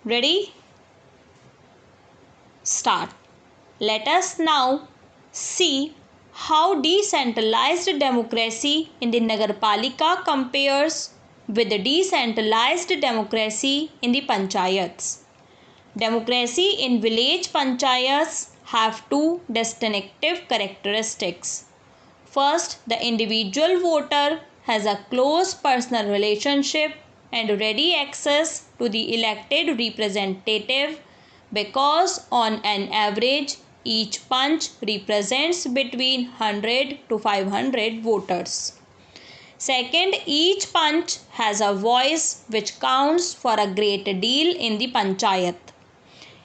Ready? Start. Let us now see how decentralized democracy in the Nagarpalika compares with the decentralized democracy in the panchayats. Democracy in village panchayats have two distinctive characteristics. First, the individual voter has a close personal relationship and ready access to the elected representative because on an average each panch represents between 100 to 500 voters. Second, each panch has a voice which counts for a great deal in the panchayat.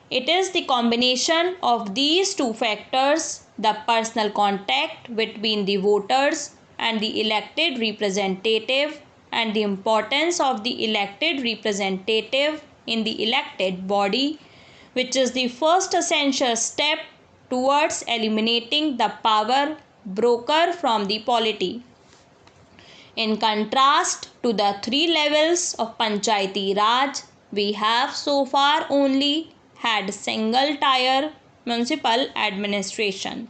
It is the combination of these two factors, the personal contact between the voters and the elected representative, and the importance of the elected representative in the elected body, which is the first essential step towards eliminating the power broker from the polity. In contrast to the three levels of Panchayati Raj, we have so far only had single-tier municipal administration.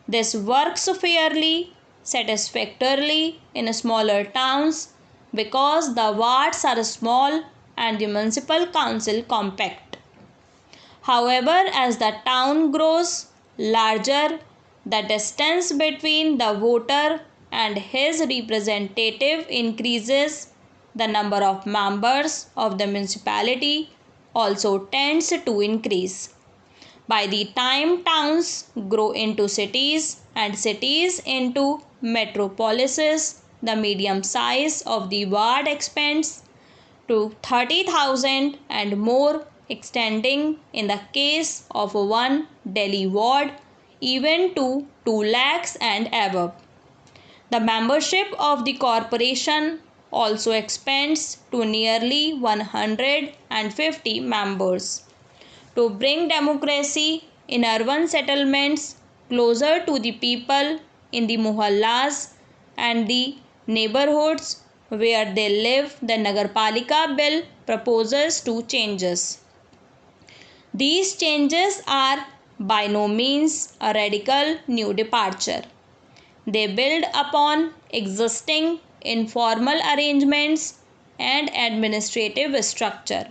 This works fairly, satisfactorily in smaller towns because the wards are small and the municipal council compact. However, as the town grows larger, the distance between the voter and his representative increases. The number of members of the municipality also tends to increase. By the time towns grow into cities and cities into metropolises, the medium size of the ward expands to 30,000 and more, extending in the case of one Delhi ward even to 2 lakhs and above. The membership of the corporation also expands to nearly 150 members. To bring democracy in urban settlements closer to the people in the mohallas and the neighborhoods where they live, the Nagarpalika bill proposes two changes. These changes are by no means a radical new departure. They build upon existing informal arrangements and administrative structure.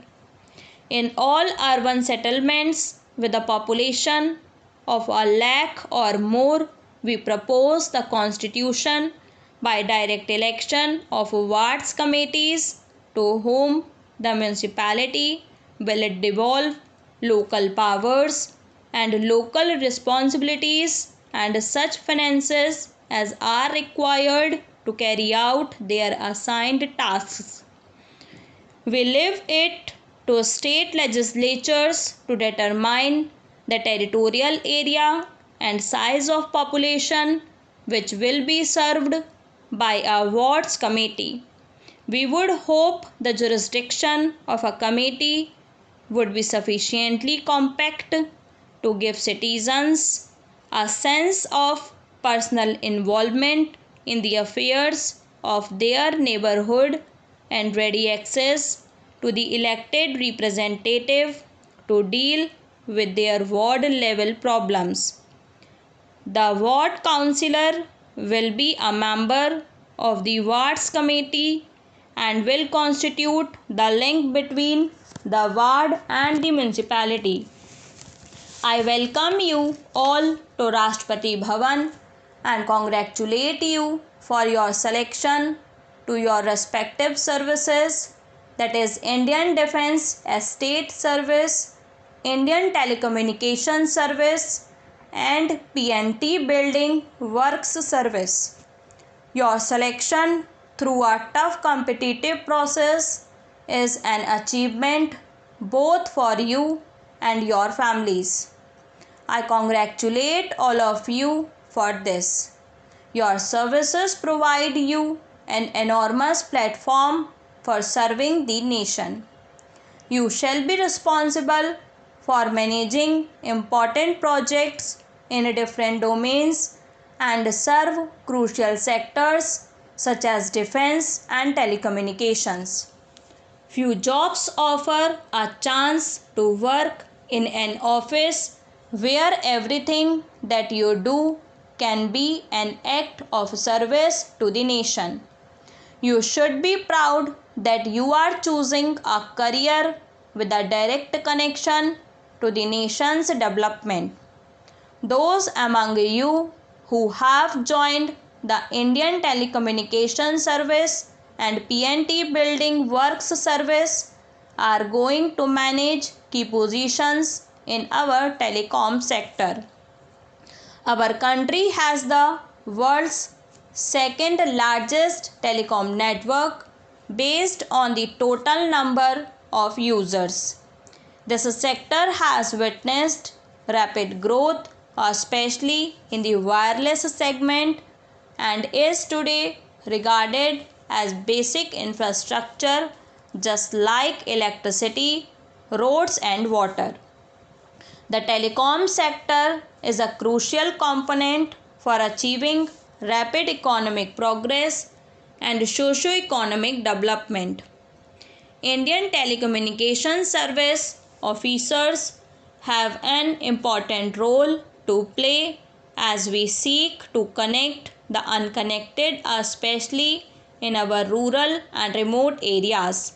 In all urban settlements with a population of 1 lakh or more, we propose the constitution by direct election of wards committees to whom the municipality will devolve local powers and local responsibilities and such finances as are required to carry out their assigned tasks. We leave it to state legislatures to determine the territorial area and size of population which will be served by a wards committee. We would hope the jurisdiction of a committee would be sufficiently compact to give citizens a sense of personal involvement in the affairs of their neighborhood and ready access to the elected representative to deal with their ward level problems. The ward councillor will be a member of the wards committee and will constitute the link between the ward and the municipality. I welcome you all to Rashtrapati Bhavan and congratulate you for your selection to your respective services, that is Indian Defence Estate Service, Indian Telecommunication Service and PNT Building Works Service. Your selection through a tough competitive process is an achievement both for you and your families. I congratulate all of you for this. Your services provide you an enormous platform for serving the nation. You shall be responsible for managing important projects in different domains and serve crucial sectors such as defense and telecommunications. Few jobs offer a chance to work in an office where everything that you do can be an act of service to the nation. You should be proud that you are choosing a career with a direct connection to the nation's development. Those among you who have joined the Indian Telecommunication Service and PNT Building Works Service are going to manage key positions in our telecom sector. Our country has the world's second largest telecom network based on the total number of users. This sector has witnessed rapid growth, especially in the wireless segment, and is today regarded as basic infrastructure just like electricity, roads and water. The telecom sector is a crucial component for achieving rapid economic progress and socio-economic development. Indian Telecommunication Service officers have an important role to play as we seek to connect the unconnected, especially in our rural and remote areas.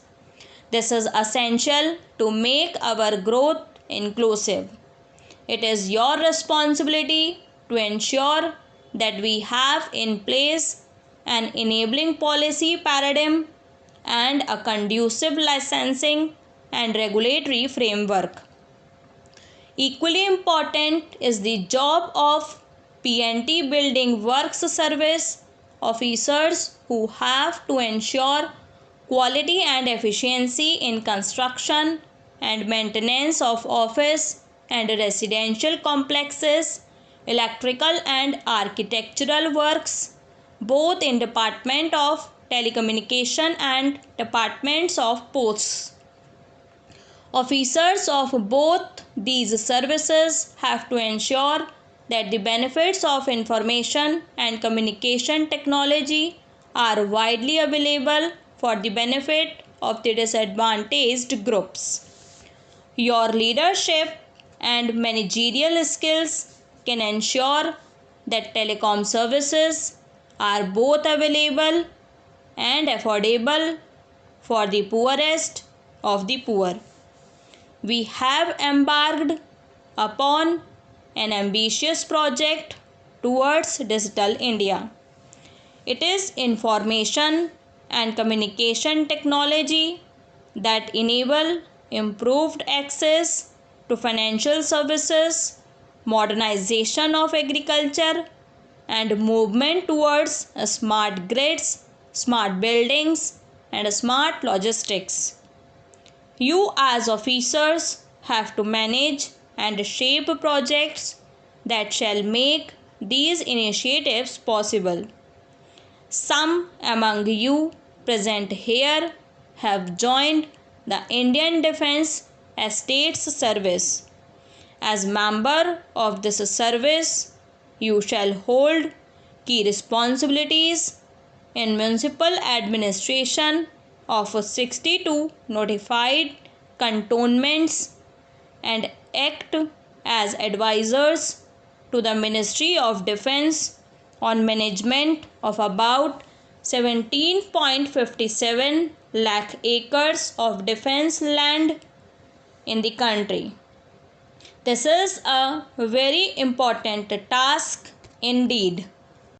This is essential to make our growth inclusive. It is your responsibility to ensure that we have in place an enabling policy paradigm and a conducive licensing and regulatory framework. Equally important is the job of PNT Building Works Service officers who have to ensure quality and efficiency in construction and maintenance of office and residential complexes, electrical and architectural works, both in Department of Telecommunication and Departments of Posts. Officers of both these services have to ensure that the benefits of information and communication technology are widely available for the benefit of the disadvantaged groups. Your leadership and managerial skills can ensure that telecom services are both available and affordable for the poorest of the poor. We have embarked upon an ambitious project towards Digital India. It is information and communication technology that enable improved access to financial services, modernization of agriculture, and movement towards smart grids, smart buildings, and smart logistics. You as officers have to manage and shape projects that shall make these initiatives possible. Some among you present here have joined the Indian Defence Estates Service. As member of this service, you shall hold key responsibilities in municipal administration of 62 notified cantonments and act as advisors to the Ministry of Defence on management of about 17.57 lakh acres of defence land in the country. This is a very important task indeed.